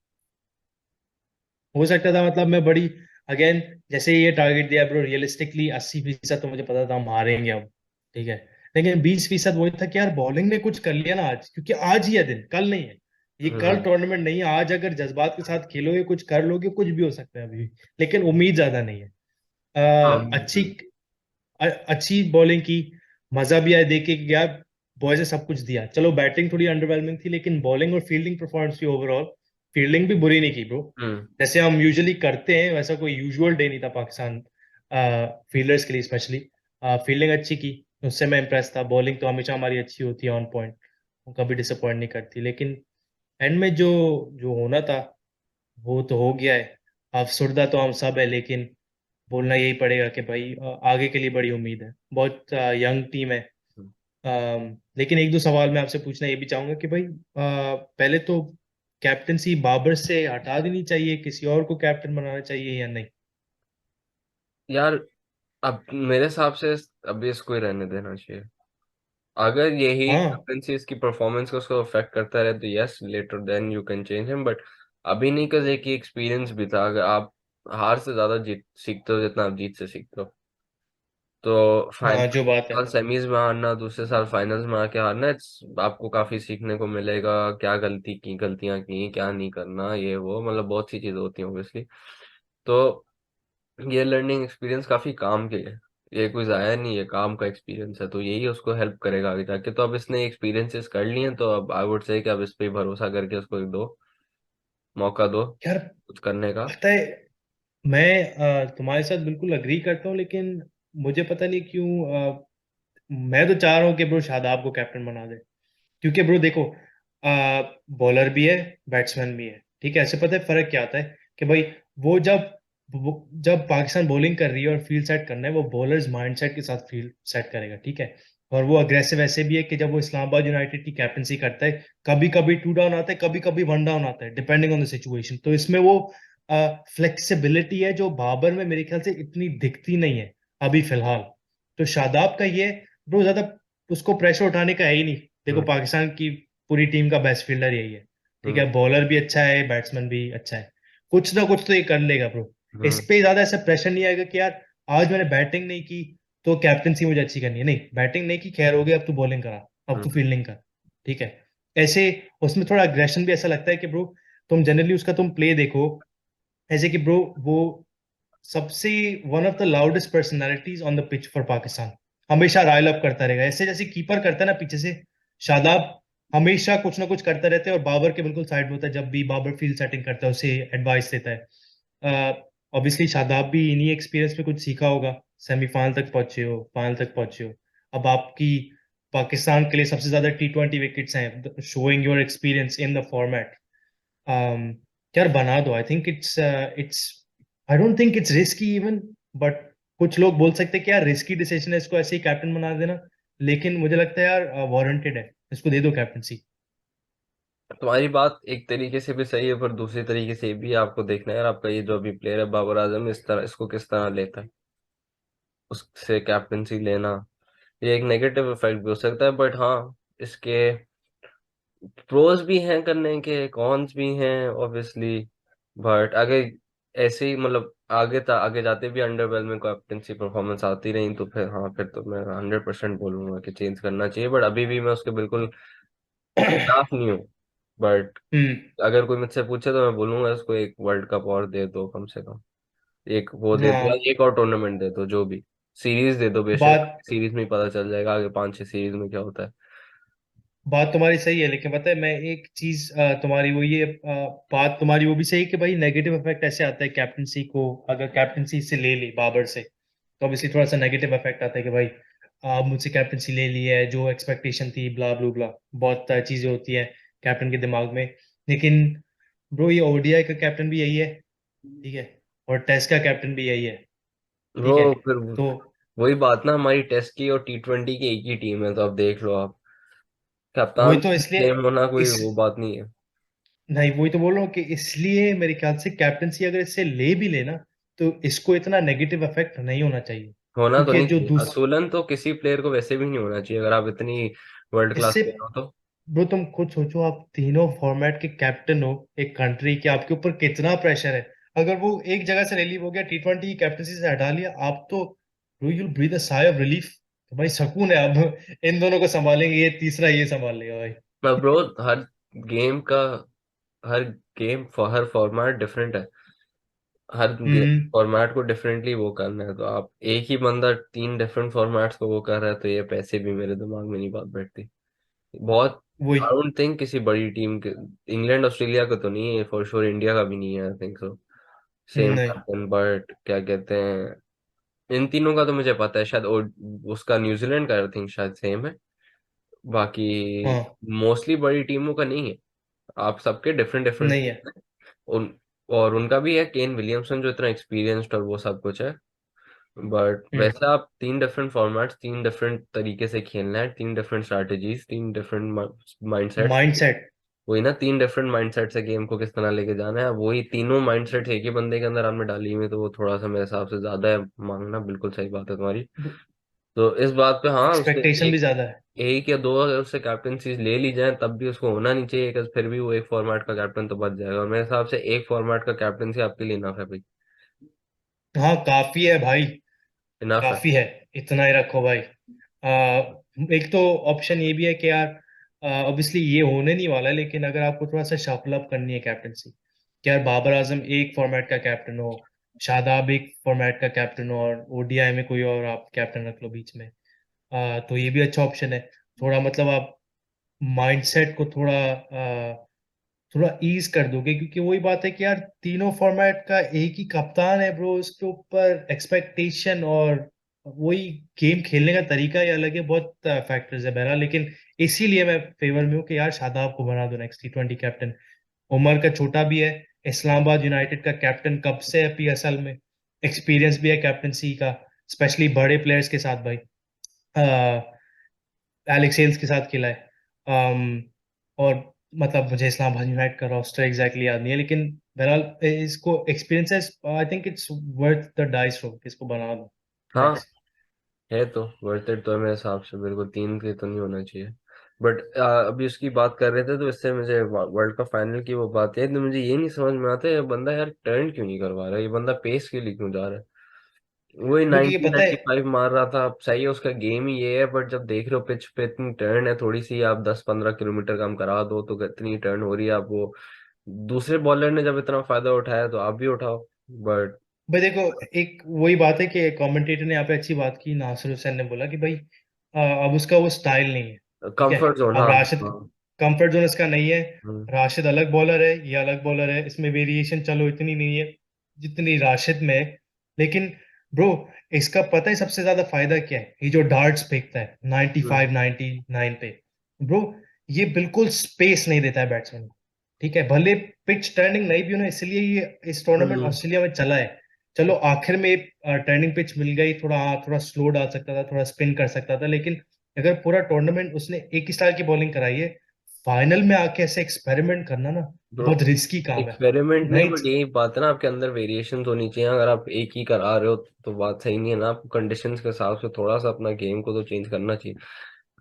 हो सकता था, मतलब मैं बड़ी, अगेन, जैसे ये टारगेट दिया ब्रो, रियलिस्टिकली 80% तो मुझे पता था हम हारेंगे अब, ठीक है, लेकिन 20% वही था कि यार बॉलिंग ने कुछ कर लिया ना आज, क्योंकि आज ही है दिन, कल नहीं है, ये कल हम्म। टूर्नामेंट नहीं है, आज अगर जज्बात के साथ खेलोगे कुछ कर लोगे, कुछ भी हो सकता है अभी, लेकिन उम्मीद ज्यादा नहीं है। हाँ अच्छी अच्छी बॉलिंग की, मजा भी आया देख के कि यार बॉयज ने सब कुछ दिया, चलो बैटिंग थोड़ी अंडरवेलमिंग थी, लेकिन बॉलिंग और फील्डिंग परफॉर्मेंस भी ओवरऑल, फील्डिंग भी बुरी नहीं की ब्रो, हम्म। जैसे हम यूजुअली करते हैं वैसा कोई यूजुअल डे नहीं था पाकिस्तान फील्डर्स के लिए स्पेशली। फील्डिंग अच्छी की, उससे मैं इम्प्रेस था, बॉलिंग तो हमेशा हमारी अच्छी होती है ऑन पॉइंट, वो कभी डिसअपॉइंट नहीं करती, लेकिन एंड में जो जो होना था वो तो हो गया है। अफसुर्दा तो हम सब है, लेकिन बोलना यही पड़ेगा कि भाई आगे के लिए बड़ी उम्मीद है, बहुत यंग टीम है। लेकिन एक दो सवाल मैं आपसे पूछना ये भी चाहूंगा कि भाई पहले तो कैप्टनसी बाबर से हटा देनी चाहिए, किसी और को कैप्टन बनाना चाहिए या नहीं? यार अब मेरे हिसाब से अभी इसको ही रहने देना चाहिए, अगर यही हाँ कैप्टनसी इसकी परफॉर्मेंस को उसको अफेक्ट करता रहे तो yes, later then you can change him, but अभी नहीं, कर एक ही एक्सपीरियंस भी था, अगर आप हार से ज्यादा जीत सीखते हो जितना आप जीत से सीखते हो, तो हाँ, फाइनल जो बात है। साल सेमीज में हारना, दूसरे साल फाइनल्स में आके हारना, आपको काफी सीखने को मिलेगा, क्या गलतियां की, क्या नहीं करना, ये वो मतलब बहुत सी चीजें होती हैं ऑब्वियसली। तो ये लर्निंग एक्सपीरियंस काफी काम के है, ये कोई जाया नहीं, ये काम का एक्सपीरियंस है, तो यही उसको हेल्प करेगा आगे जाके। तो अब इसने एक्सपीरियंसेस कर लिए हैं, तो अब आई वुड से कि अब इस पे ही भरोसा करके उसको एक दो मौका दो यार कुछ करने का। पता है, मैं तुम्हारे साथ बिल्कुल अग्री करता हूँ, लेकिन मुझे पता नहीं क्यों, मैं तो चाह रहा हूँ कि ब्रो शादाब को कैप्टन बना दे, क्योंकि ब्रो देखो, बॉलर भी है, बैट्समैन भी है, ठीक है, ऐसे पता है फर्क क्या आता है कि भाई वो जब पाकिस्तान बॉलिंग कर रही है और फील्ड सेट करना है, वो बॉलर्स माइंडसेट के साथ फील्ड सेट करेगा, ठीक है, और वो अग्रेसिव ऐसे भी है कि जब वो इस्लामाबाद यूनाइटेड की कैप्टनसी करता है, कभी कभी 2 डाउन आता है, कभी कभी 1 डाउन आता है, डिपेंडिंग ऑन द सिचुएशन, तो इसमें वो फ्लेक्सिबिलिटी है जो बाबर में मेरे ख्याल से इतनी दिखती नहीं है अभी फिलहाल। तो शादाब का ये ब्रो ज्यादा उसको प्रेशर उठाने का है ही नहीं। देखो हम्म। पाकिस्तान की पूरी टीम का बेस्ट फील्डर यही है, ठीक हम्म। है, बॉलर भी अच्छा है, बैट्समैन भी अच्छा है, कुछ ना कुछ तो ये कर लेगा ब्रो। इस हम्म। पे ज्यादा ऐसा प्रेशर नहीं आएगा कि यार आज मैंने बैटिंग नहीं की तो कैप्टनसी मुझे अच्छी करनी है, नहीं बैटिंग नहीं की, खैर हो गया, अब तू बॉलिंग करा, अब तू हम्म। फील्डिंग कर, ठीक है। ऐसे उसमें थोड़ा अग्रेशन भी ऐसा लगता है कि ब्रो, तुम जनरली उसका तुम प्ले देखो, ऐसे कि ब्रो वो सबसे one of the loudest personalities on the pitch for Pakistan, हमेशा राइल अप करता रहेगा, ऐसे जैसे कीपर करता है ना पीछे से, शादाब हमेशा कुछ ना कुछ करता रहता है, और बाबर के बिल्कुल साइड में होता है, जब भी बाबर फील्ड सेटिंग करता है उसे एडवाइस देता है। ऑब्वियसली शादाब भी इन्हीं एक्सपीरियंस में कुछ सीखा होगा, सेमीफाइनल तक पहुंचे हो, फाइनल तक पहुंचे हो, अब आपकी पाकिस्तान के लिए सबसे ज्यादा T20 विकेट्स हैं, showing your experience in the format. यार बना दो, आई think it's I don't think it's risky even, but कुछ लोग बोल सकते हैं कि यार रिस्की डिसीजन है इसको ऐसे ही कैप्टन बना देना, लेकिन मुझे लगता है यार वारंटेड है, इसको दे दो कैप्टनसी। तुम्हारी बात एक तरीके से भी सही है, पर दूसरी तरीके से भी आपको देखना है यार, आपका ये जो अभी प्लेयर है बाबर आजम, इस तरह इसको किस तरह लेता है। उससे कैप्टनसी लेना ये एक नेगेटिव इफेक्ट भी हो सकता है, बट हाँ, इसके प्रोज भी हैं करने के, कॉन्स भी हैं ऑब्वियसली। बट अगर ऐसे ही मतलब आगे जाते भी अंडरवेल में कैप्टनसी परफॉर्मेंस आती रही तो फिर हाँ, फिर तो मैं 100% बोलूंगा कि चेंज करना चाहिए, बट अभी भी मैं उसके बिल्कुल खिलाफ नहीं हूँ। बट हम्म। अगर कोई मुझसे पूछे तो मैं बोलूंगा इसको एक वर्ल्ड कप और दे दो कम से कम, एक वो दे दो या हाँ, एक और टूर्नामेंट दे दो, जो भी सीरीज दे दो बेशक, बात सीरीज में ही पता चल जाएगा आगे 5-6 सीरीज में क्या होता है। बात तुम्हारी सही है, लेकिन पता है मैं एक चीज तुम्हारी वो ये बात तुम्हारी वो भी सही है कि भाई नेगेटिव इफेक्ट ऐसे आता है कैप्टनसी को, अगर कैप्टनसी से ले ली बाबर से तो ऑब्वियसली थोड़ा सा नेगेटिव इफेक्ट आता है कि भाई मुझसे कैप्टनसी ले ली है, जो एक्सपेक्टेशन थी, ब्ला ब्लू ब्ला, बहुत चीजें होती हैं कैप्टन के दिमाग में। लेकिन ब्रो ये ODI का कैप्टन भी यही है, ठीक है, और टेस्ट का कैप्टन भी यही है, वो ठीक है। फिर तो वही बात ना, हमारी टेस्ट की और T20 की एक ही टीम है, तो अब देख लो आप, वही कप्तान तो इसलिए सेम होना कोई इस वो बात नहीं है। नहीं, वही तो बोल रहा हूँ कि इसलिए मेरे ख्याल से कैप्टनसी अगर इससे ले भी लेना तो इसको इतना नेगेटिव इफेक्ट नहीं होना चाहिए, होना तो क्योंकि नहीं जो चाहिए दूस असूलन, तो किसी प्लेयर को वैसे भी नहीं होना चाहिए अगर आप इतनी वर्ल्ड क्लास इससे, प्लेयर हो तो। ब्रो तुम खुद सोचो, आप तीनों फॉर्मेट के कैप्टन हो एक कंट्री के, आपके ऊपर कितना प्रेशर है। अगर वो एक जगह से रिलीव हो गया, T20 की कैप्टनसी से हटा लिया, आप तो bro you breathe a sigh of relief, तो भाई सुकून है, अब इन दोनों को संभालेंगे, ये तीसरा ये संभाल लेगा भाई। पर ब्रो, हर गेम का हर हर फॉर्मेट डिफरेंट है। हर हम्म। फॉर्मेट को डिफरेंटली वो करना है, तो आप एक ही बंदा तीन डिफरेंट फॉर्मेट्स को वो कर रहा है, तो ये पैसे भी मेरे दिमाग में नहीं बात बैठती बहुत। वही। आई डोंट थिंक किसी बड़ी टीम के, इंग्लैंड ऑस्ट्रेलिया का तो नहीं है फॉर श्योर, इंडिया का भी नहीं है आई थिंक सो, सेम नहीं। कैप्टन। बट क्या कहते हैं, इन तीनों का तो मुझे पता है, शायद उसका न्यूजीलैंड का आई थिंक शायद सेम है। बाकी हाँ। मोस्टली बड़ी टीमों का नहीं है। आप सबके डिफरेंट डिफरेंट नहीं है। उन और उनका भी है केन विलियमसन जो इतना एक्सपीरियंस्ड और वो सब कुछ है। बट हम्म। वैसे आप तीन डिफरेंट फॉर्मेट्स, तीन डिफरेंट तरीके से खेलना है, तीन डिफरेंट स्ट्रैटेजीज, तीन डिफरेंट माइंडसेट्स, माइंडसेट। वही ना, तीन डिफरेंट माइंडसेट से गेम को किस तरह लेके जाना है, वही तीनों माइंडसेट एक ही बंदे के अंदर आपने डाली हुई है, तो वो थोड़ा सा मेरे हिसाब से ज्यादा है मांगना। बिल्कुल सही बात है तुम्हारी। तो इस बात पे हाँ, उससे एक्सपेक्टेशन भी एक ज्यादा है। एक या दो अगर उससे कैप्टनसी ले ली जाए तब भी उसको होना नहीं चाहिए, because फिर भी वो एक फॉर्मेट का कैप्टन तो बच जाएगा, और मेरे हिसाब से एक फॉर्मेट का कैप्टनसी आपके लिए इनफ है भाई। हाँ काफी है भाई, इनफ है। काफी है, इतना ही रखो भाई। एक तो ऑप्शन ये भी है कि यार ऑब्वियसली ये होने नहीं वाला है, लेकिन अगर आपको थोड़ा सा शफल अप करनी है कैप्टनसी, कि यार बाबर आजम एक फॉर्मेट का कैप्टन हो, शादाब एक फॉर्मेट का कैप्टन हो, और ODI में कोई और आप कैप्टन रख लो बीच में, तो ये भी अच्छा ऑप्शन है। थोड़ा मतलब आप माइंडसेट को थोड़ा ईज कर दोगे, क्योंकि वही बात है कि यार तीनों फॉर्मेट का एक ही कप्तान है ब्रो, उसके ऊपर एक्सपेक्टेशन और वही गेम खेलने का तरीका ही अलग है, बहुत फैक्टर्स है बहरहाल, लेकिन इसीलिए मैं फेवर में हूँ कि यार शादाब को बना दो नेक्स्ट T20 कैप्टन। उमर का छोटा भी है, इस्लामाबाद यूनाइटेड का कैप्टन कब से है PSL में, एक्सपीरियंस भी है कैप्टनसी का, स्पेशली बड़े प्लेयर्स के साथ भाई, एलेक्स हेल्स के साथ खेला है। और मतलब मुझे इस्लामाबाद यूनाइटेड का रोस्टर एग्जैक्टली याद नहीं है, लेकिन बहरहाल इसको एक्सपीरियंस है, I think it's worth the dice roll, इसको बना दो हाँ, नेक्स्ट। है तो वर्थ इट तो है मेरे हिसाब से, बिल्कुल तीन के तो नहीं होना चाहिए। बट अभी उसकी बात कर रहे थे तो इससे मुझे वर्ल्ड कप फाइनल की वो बात है, तो मुझे ये नहीं समझ में आता ये बंदा यार टर्न क्यों नहीं करवा रहा है, ये बंदा पेस के लिए क्यों जा रहा है। वही क्योंकि ये पता है। 1995 मार रहा था। अब सही है, उसका गेम ही ये है, बट जब देख रहे हो पिच पे इतनी टर्न है थोड़ी सी, आप 10-15 किलोमीटर कम करा दो तो इतनी टर्न हो रही है। आप वो दूसरे बॉलर ने जब इतना फायदा उठाया तो आप भी उठाओ। बट भाई देखो, एक वही बात है कि कमेंटेटर ने यहाँ पे अच्छी बात की, नासिर हुसैन ने बोला कि भाई अब उसका वो स्टाइल नहीं है। ठीक है। कंफर्ट जोन, अब हाँ राशिद, हाँ। कंफर्ट जोन इसका नहीं है। हम्म, राशिद अलग बॉलर है, ये अलग बॉलर है, इसमें वेरिएशन चलो इतनी नहीं है जितनी राशिद में है। लेकिन ब्रो, इसका पता है सबसे ज्यादा फायदा क्या है? ये जो डार्ट्स फेंकता है हम्म, 95 99 पे, ब्रो, ये बिल्कुल स्पेस नहीं देता है बैट्समैन को। ठीक है, भले पिच टर्निंग नहीं भी हो ना, इसलिए ये इस टूर्नामेंट हम्म। ऑस्ट्रेलिया में चला है। चलो आखिर में टर्निंग पिच मिल गई, थोड़ा हाँ, थोड़ा स्लो डाल सकता था, थोड़ा स्पिन कर सकता था, लेकिन अगर पूरा टूर्नामेंट उसने एक ही स्टाइल की बॉलिंग कराई है, फाइनल में आके ऐसे एक्सपेरिमेंट करना ना, ब्रो, बहुत रिस्की काम है। एक्सपेरिमेंट नहीं, नहीं। बट यही बात है ना, आपके अंदर वेरिएशन होनी चाहिए। अगर आप एक ही करा रहे हो तो बात सही नहीं है ना, आपको कंडीशंस के हिसाब से थोड़ा सा अपना गेम को तो चेंज करना चाहिए।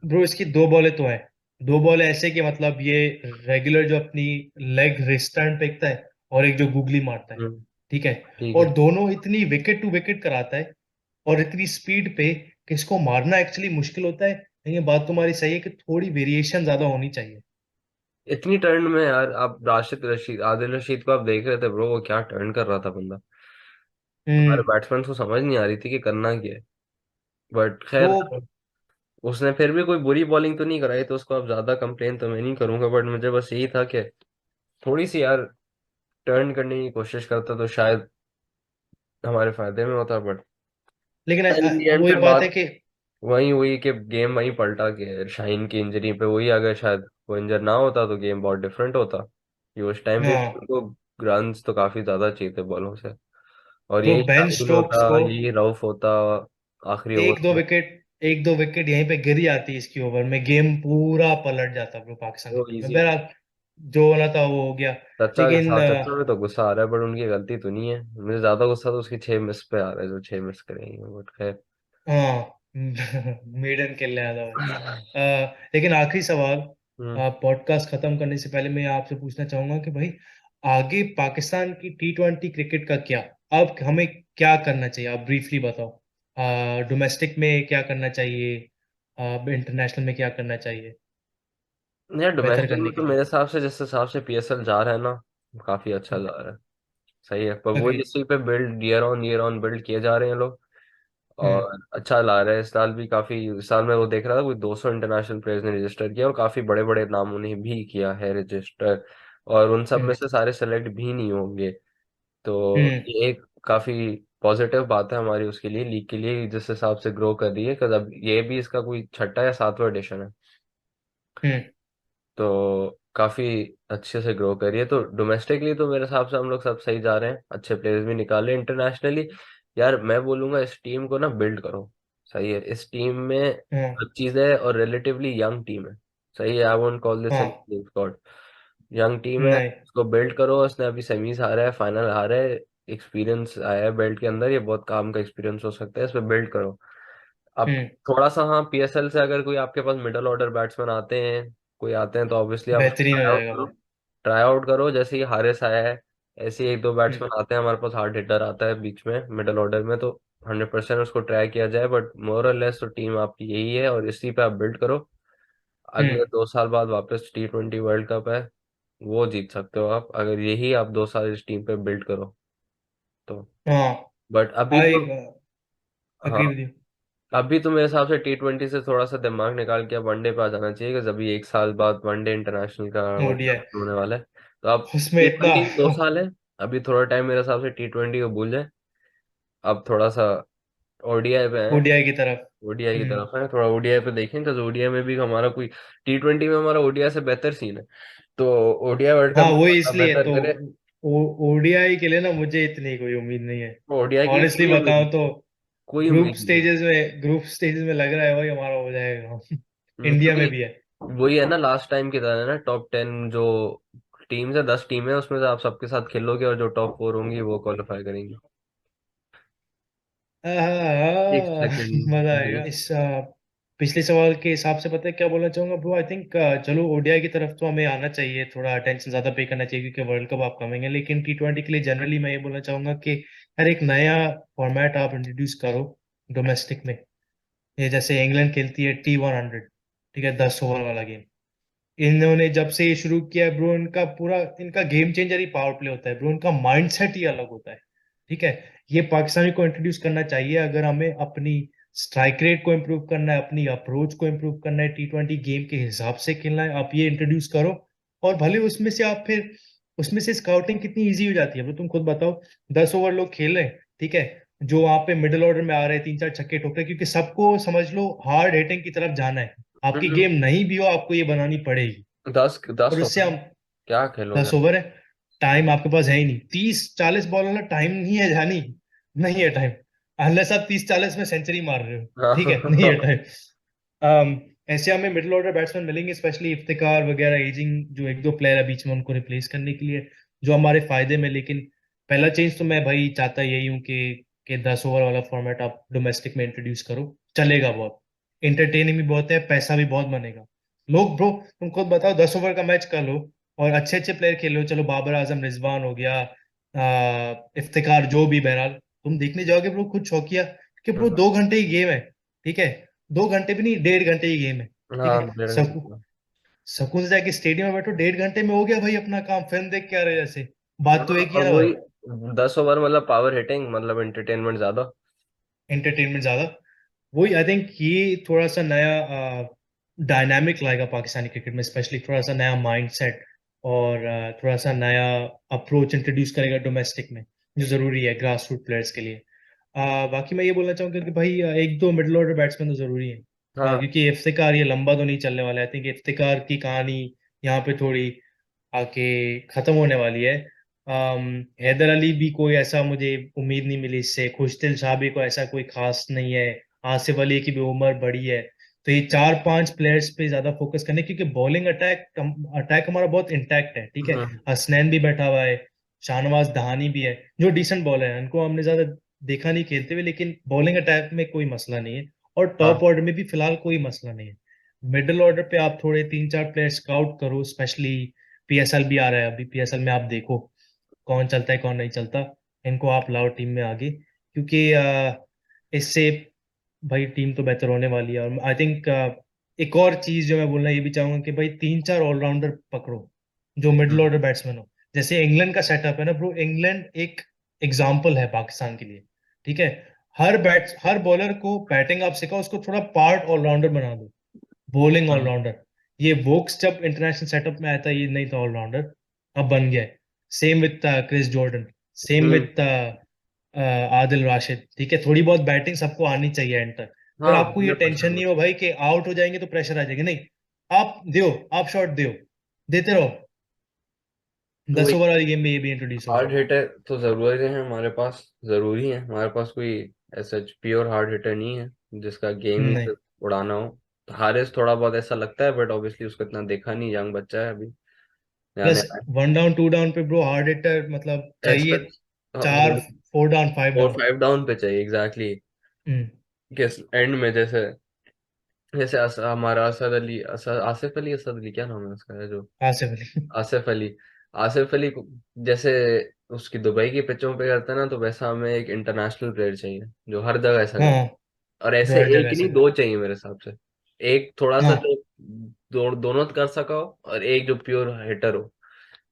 ब्रो, इसकी दो बॉलें तो हैं। दो बॉल ऐसे कि मतलब ये रेगुलर जो अपनी लेग रिस्ट टर्न फेंकता है, और एक जो गूगली मारता है। हम्म, ठीक है। ठीक और है। दोनों इतनी विकेट टू विकेट कराता है, और इतनी स्पीड पे कि इसको मारना एक्चुअली मुश्किल होता है। लेकिन ये बात तुम्हारी सही है कि थोड़ी वेरिएशन ज्यादा होनी चाहिए। इतनी टर्न में यार, आप रशीद आदिल रशीद को आप देख रहे थे ब्रो, वो क्या टर्न कर रहा था बंदा। हमारे हम्म। बैट्समैन को समझ नहीं आ रही थी कि करना क्या है। बट वो खैर, उसने फिर भी कोई बुरी बॉलिंग तो नहीं कराई, तो उसको अब ज्यादा कंप्लेन तो मैं नहीं करूंगा। बट मुझे बस यही था कि थोड़ी सी यार टर्न करने की कोशिश करता तो शायद हमारे फायदे में होता। बट लेकिन इन दी एंड वही फिर बात है बात कि वही हुई कि गेम वहीं पलटा के शाहीन की इंजरी पे हुई। अगर शायद वो इंजर ना होता तो गेम बहुत डिफरेंट होता, कि उस टाइम पे हाँ उनको रन्स तो काफी ज्यादा चाहिए थे बॉलों से। और ब्रो, यही बेन शाहीन स्टोक्स होता, को यही रऊफ होता आखिरी एक दो ओवर में। विकेट, एक दो विकेट यहीं पे गिरी आती इसकी ओवर में, गेम पूरा पलट जाता ब्रो पाकिस्तान के वो पक्ष में। इजी। बहरहाल, जो होना था वो हो गया। चचा के लेकिन साथ, चचा में तो गुस्सा आ रहा है, बट उनकी गलती तो नहीं है। मुझे ज्यादा गुस्सा तो उसकी 6 मिस पे आ रहा है, जो 6 मिस करेंगे। बट खैर। हाँ मेडन खेलने आया था भाई। लेकिन आखिरी सवाल, हम्म। पॉडकास्ट खत्म करने से पहले मैं आपसे पूछना चाहूंगा कि भाई, आगे पाकिस्तान की T20 क्रिकेट का क्या? अब हमें क्या करना चाहिए, आप ब्रीफली बताओ। डोमेस्टिक में क्या करना चाहिए, इंटरनेशनल में क्या करना चाहिए यार बेहतर डोमेस्टिक करने में के तो लिए? मेरे हिसाब से जिस हिसाब से पीएसएल जा रहा है ना, काफी अच्छा जा रहा है। सही है, पर वो अग्री। इसी पे बिल्ड ईयर ऑन बिल्ड किए जा रहे हैं लोग। हम्म। और अच्छा ला रहे हैं। इस साल भी काफी, इस साल में वो देख रहा था कोई 200 इंटरनेशनल प्लेयर्स ने रजिस्टर किया, और काफी बड़े बड़े नामों ने भी किया है रजिस्टर। और उन सब में हम्म। से सारे सेलेक्ट भी नहीं होंगे। तो हम्म। ये एक काफी पॉजिटिव बात है हमारी उसके लिए, लीग के लिए, जिस हिसाब से ग्रो कर रही है। अब ये भी इसका कोई छठा या सातवां एडिशन है। हम्म। तो काफी अच्छे से ग्रो करिए। तो डोमेस्टिकली तो मेरे हिसाब से हम लोग सब सही जा रहे हैं, अच्छे प्लेयर्स भी निकाले। इंटरनेशनली यार मैं बोलूंगा इस टीम को ना बिल्ड करो। सही है, इस टीम में हाँ। सब चीजें है, और रिलेटिवली यंग टीम है। सही है, आई वोंट कॉल दिस हाँ। स्क्वाड। यंग टीम है, नहीं। उसको बिल्ड करो। उसने अभी सेमीज हारा है, फाइनल हारा है, एक्सपीरियंस आया है बेल्ट के अंदर, ये बहुत काम का एक्सपीरियंस हो सकता है, इस पे बिल्ड करो। अब हम्म। थोड़ा सा, हाँ, पीएसएल से अगर कोई आपके पास मिडिल ऑर्डर बैट्समैन आते हैं, कोई आते हैं, तो ऑब्वियसली आप बेहतरीन हो जाएगा वो। ट्राई आउट करो। जैसे ही हारिस आया है, ऐसे ही एक दो हम्म। बैट्समैन आते हैं हमारे पास, हार्ड हिटर आता है बीच में मिडिल ऑर्डर में, तो 100% उसको ट्राई किया जाए। बट मोर और लेस तो टीम आपकी यही है, और इसी पे आप बिल्ड करो। हम्म। अगले 2 साल बाद वापस T20 वर्ल्ड कप है, वो जीत सकते हो आप, अगर यही आप 2 साल इस टीम पे बिल्ड करो तो। हाँ। बट अभी आई तो, हाँ, अग्री विद यू। अभी तो मेरे हिसाब से T20 से थोड़ा सा दिमाग निकाल के अब वनडे पे आ जाना चाहिए, कि अभी 1 साल बाद वनडे इंटरनेशनल का वर्ल्ड ओडीआई, कप होने वाला है। तो अब उसमें इतना T20 2 साल है, अभी थोड़ा टाइम मेरे हिसाब से T20 को भूल जाए। अब थोड़ा सा ओडीआई पे है, ओडीआई की तरफ। ओडीआई की हम्म। तरफ है, थोड़ा ओडीआई पे देखें, तो ओडीआई में भी हमारा कोई, T20 में हमारा ओडीआई से बेहतर सीन है। तो ओडीआई वर्ल्ड कप हाँ में वही थोड़ा इसलिए बेहतर तो, करे। ओडीआई के लिए ना मुझे इतनी कोई उम्मीद नहीं है। ओडीआई के लिए ऑनेस्टली कोई उम्मीद बताऊं नहीं, तो कोई उम्मीद नहीं है। ग्रुप स्टेजेस में लग रहा है भाई हमारा हो जाएगा इंडिया में क्योंकि भी है। वही है ना, लास्ट टाइम की तरह है ना, टॉप 10 जो टीम्स है, 10 टीमें, उसमें से आप सबके साथ खेलोगे, और जो टॉप 4 होंगी वो क्वालिफाई करेंगी। एक आहा, सेकंड मजा आएगा भाई। इस पिछले सवाल के हिसाब से पता है क्या बोलना चाहूंगा ब्रो, आई थिंक चलो ओडीआई की तरफ तो हमें आना चाहिए, थोड़ा अटेंशन ज्यादा पे करना चाहिए क्योंकि वर्ल्ड कप आप कमेंगे, लेकिन T20 के लिए जनरली मैं ये बोलना चाहूंगा कि यार एक नया फॉर्मेट आप इंट्रोड्यूस करो डोमेस्टिक में। ये जैसे इंग्लैंड खेलती है T100, ठीक है, 10 ओवर वाला गेम। इन्होंने जब से ये शुरू किया है ब्रो, इनका पूरा इनका गेम चेंजर ही पावर प्ले होता है ब्रो, इनका माइंडसेट ही अलग होता है। ठीक है, ये पाकिस्तानी को इंट्रोड्यूस करना चाहिए अगर हमें अपनी स्ट्राइक रेट को इम्प्रूव करना है, अपनी अप्रोच को इम्प्रूव करना है, T20 गेम के हिसाब से खेलना है, आप ये इंट्रोड्यूस करो। और भले उसमें से आप फिर उसमें से स्काउटिंग कितनी इजी हो जाती है ब्रो, तुम खुद बताओ। 10 ओवर लोग खेल रहे हैं, ठीक है, जो वहां पे मिडिल ऑर्डर में आ रहे हैं, 3 4 छक्के ठोक रहे हैं, क्योंकि सबको समझ लो हार्ड हिटिंग की तरफ जाना है। आपकी हम्म। गेम नहीं भी हो, आपको ये बनानी पड़ेगी। दस दस और उससे ओवर हम क्या खेलोगे? 10 ओवर है, टाइम आपके पास है ही नहीं। 30 40 बॉल वाला टाइम नहीं है जानी, नहीं है टाइम। अनलेस आप 30 40 में सेंचुरी मार रहे हो, ठीक है, नहीं है टाइम। ऐसे हमें मिडिल ऑर्डर बैट्समैन मिलेंगे, स्पेशली इफ्तिकार वगैरह, एजिंग जो एक दो प्लेयर है बीच में, उनको रिप्लेस करने के लिए, जो हमारे फायदे में। लेकिन पहला चेंज तो मैं भाई चाहता यही हूँ कि 10 ओवर वाला फॉर्मेट आप डोमेस्टिक में इंट्रोड्यूस करो। चलेगा बहुत, इंटरटेनिंग भी बहुत है, पैसा भी बहुत बनेगा। लोग ब्रो, तुम खुद बताओ, 10 ओवर का मैच कर लो और अच्छे अच्छे प्लेयर खेलो, चलो बाबर आजम, रिजवान हो गया, इफ्तिकार, जो भी, बहरहाल तुम देखने जाओगे ब्रो खुद चौकिया, कि ब्रो 2 घंटे की गेम है, ठीक है, 2 घंटे भी नहीं, 1.5 घंटे की गेम है, ठीक हाँ, है। डेढ़ सकू घंटे सुकून से जाके स्टेडियम में बैठो, 1.5 घंटे में हो गया भाई अपना काम, फिल्म देख के आ रहे जैसे। बात तो हाँ, एक ही है और ना भाई। वही 10 ओवर मतलब पावर हिटिंग, मतलब एंटरटेनमेंट ज्यादा। एंटरटेनमेंट ज्यादा, वही आई थिंक ये थोड़ा सा नया डायनामिक लाएगा पाकिस्तानी क्रिकेट में, स्पेशली थोड़ा सा नया माइंडसेट और थोड़ा सा नया अप्रोच इंट्रोड्यूस करेगा डोमेस्टिक में, जो जरूरी है ग्रास रूट प्लेयर्स के लिए। बाकी मैं ये बोलना चाहूंगा कि भाई एक दो मिडिल ऑर्डर बैट्समैन तो जरूरी है, हाँ। क्योंकि इफ्तिकार ये लंबा तो नहीं चलने वाला है। आई थिंक इफ्तिकार की कहानी यहाँ पे थोड़ी आके खत्म होने वाली है। हैदर अली भी कोई ऐसा मुझे उम्मीद नहीं मिली इससे, खुशदिल शाह भी कोई ऐसा कोई खास नहीं है, आसिफ अली की भी उम्र बड़ी है। तो ये 4 5 प्लेयर्स पे ज्यादा फोकस करने, क्योंकि बॉलिंग अटैक अटैक हमारा बहुत इंटैक्ट है, ठीक है। हम्म। हसनैन भी बैठा हुआ है, शाहनवाज दहानी भी है, जो डिसेंट बॉलर है, उनको हमने ज्यादा देखा नहीं खेलते हुए, लेकिन बॉलिंग अटैक में कोई मसला नहीं है। और हाँ। टॉप ऑर्डर में भी फिलहाल कोई मसला नहीं है। मिडिल ऑर्डर पे आप थोड़े 3 4 प्लेयर स्काउट करो, स्पेशली पीएसएल भी आ रहा है, अभी पीएसएल में आप देखो कौन चलता है कौन नहीं चलता, इनको आप लाओ टीम में आगे, क्योंकि इससे भाई टीम तो बेहतर होने वाली है। और आई थिंक एक और चीज जो मैं बोलना ये भी चाहूंगा कि भाई 3 4 ऑलराउंडर पकड़ो जो मिडिल हम्म। ऑर्डर बैट्समैन हो। जैसे इंग्लैंड का सेटअप है ना ब्रो, इंग्लैंड एक एग्जाम्पल है पाकिस्तान के लिए, ठीक है। हर बॉलर को बैटिंग आप सिखाओ, उसको थोड़ा पार्ट ऑलराउंडर बना दो, बॉलिंग हम्म। ऑलराउंडर। ये वोक्स जब इंटरनेशनल सेटअप में आया था ये नहीं था ऑलराउंडर, अब बन गया है। Same with Chris Jordan, same hmm. With Adil Rashid, ठीक है। थोड़ी बहुत बैटिंग सबको आनी चाहिए एंड तक। फिर हाँ, आपको ये टेंशन 100%। नहीं हो भाई कि आउट हो जाएंगे तो प्रेशर आ जाएगा, नहीं, आप दो, आप शॉट दो, देते रहो। दस वही ओवर वाली गेम में ये भी इंट्रोड्यूस हो हार्ड जाएगा। हिटर तो जरूरी है हमारे पास, जरूरी है हमारे पास, कोई ऐसा प्योर हार्ड हिटर नहीं है जिसका गेम ही नहीं, सिर्फ उड़ाना हो। तो हारिस थोड़ा बहुत ऐसा लगता है, बट ऑब्वियसली उसको इतना देखा नहीं, यंग बच्चा है अभी, नया प्लस नया। 1 डाउन 2 डाउन पे ब्रो हार्ड हिटर मतलब चाहिए, expect 4 4 down 5 four down. Five down पे चाहिए एग्जैक्टली। हम्म। किस एंड में, जैसे जैसे हमारा असद अली, आसिफ अली, असद अली क्या नाम है उसका, जो आसिफ अली। आसिफ अली, आसिफ अली जैसे उसकी दुबई की पिचों पे करता है ना, तो वैसा हमें एक इंटरनेशनल प्लेयर चाहिए जो हर जगह ऐसा करे। हाँ, और जो ऐसे हर जगह एक ही से नहीं, कर। दो चाहिए मेरे हिसाब से। एक थोड़ा सा हाँ, जो दोनों कर सका हो, और एक जो प्योर हिटर हो।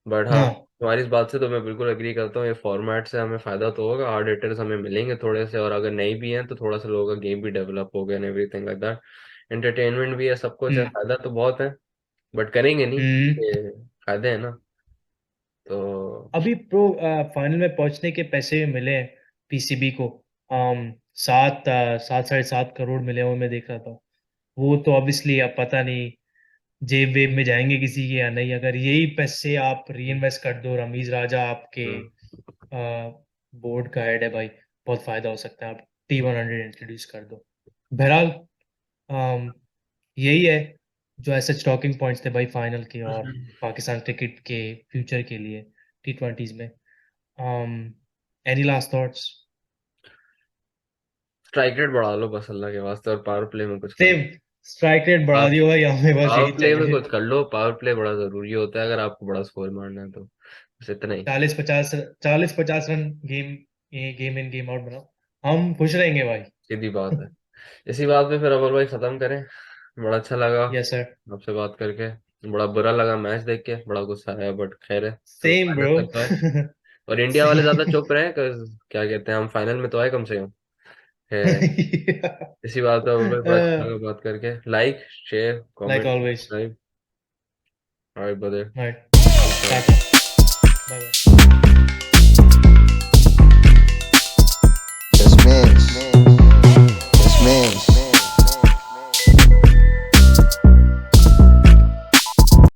बट हाँ, हाँ। तुम्हारी इस बात से तो मैं बिल्कुल एग्री करता हूँ, ये फॉर्मेट से हमें फायदा तो होगा, हार्ड हिटर्स हमें मिलेंगे थोड़े से, और अगर नहीं भी हैं तो थोड़ा सा लोगों का गेम भी डेवलप हो गया and everything like that. Entertainment भी है, सब कुछ है, हम्म। फायदा तो बहुत है। बट करेंगे नहीं, हम्म। ये फायदे है ना, तो। अभी प्रो फाइनल में पहुंचने के पैसे मिले हैं पीसीबी को, 7 7 साढ़े 7 करोड़ मिले हुए, मैं देख रहा था। वो तो ऑब्वियसली अब पता नहीं जेब वेब में जाएंगे किसी के या नहीं। अगर यही पैसे आप री इन्वेस्ट कर दो, रमीज राजा आपके हम्म। बोर्ड का हेड है भाई, बहुत फायदा हो सकता है, आप T100 इंट्रोड्यूस कर दो। बहरहाल अम, यही है जो ऐसे टॉकिंग पॉइंट्स थे भाई फाइनल के और पाकिस्तान क्रिकेट के फ्यूचर के लिए T20s में। Any last thoughts? Strike rate बढ़ा लो बस अल्लाह के वास्ते, और पावर प्ले में कुछ कर सेम, लो। स्ट्राइक रेट बढ़ा आप दियो भाई, हमें बस पावर यही प्ले में चाहिए। कुछ कर लो, पावर प्ले बड़ा जरूरी होता है अगर आपको बड़ा स्कोर मारना है तो, बस इतना ही। 40-50 रन गेम, ये गेम इन गेम आउट बनाओ, हम खुश रहेंगे भाई। सीधी बात है। इसी बात पे फिर अमर भाई खत्म करें। बड़ा अच्छा लगा यस सर। आपसे बात करके। बड़ा बुरा लगा मैच देख के, बड़ा गुस्सा आया, बट खैर है, चलो सेम फाइनल ब्रो। तक तो आए। और इंडिया वाले ज्यादा चुप रहे, क्या कहते हैं, हम फाइनल में तो आए कम से कम। खैर, इसी बात पे अमर भाई बड़ा अच्छा लगा बात करके। Like, share, like comment, always. Subscribe. Alright brother, right. Peace tata. Out. Bye bye. Dismiss.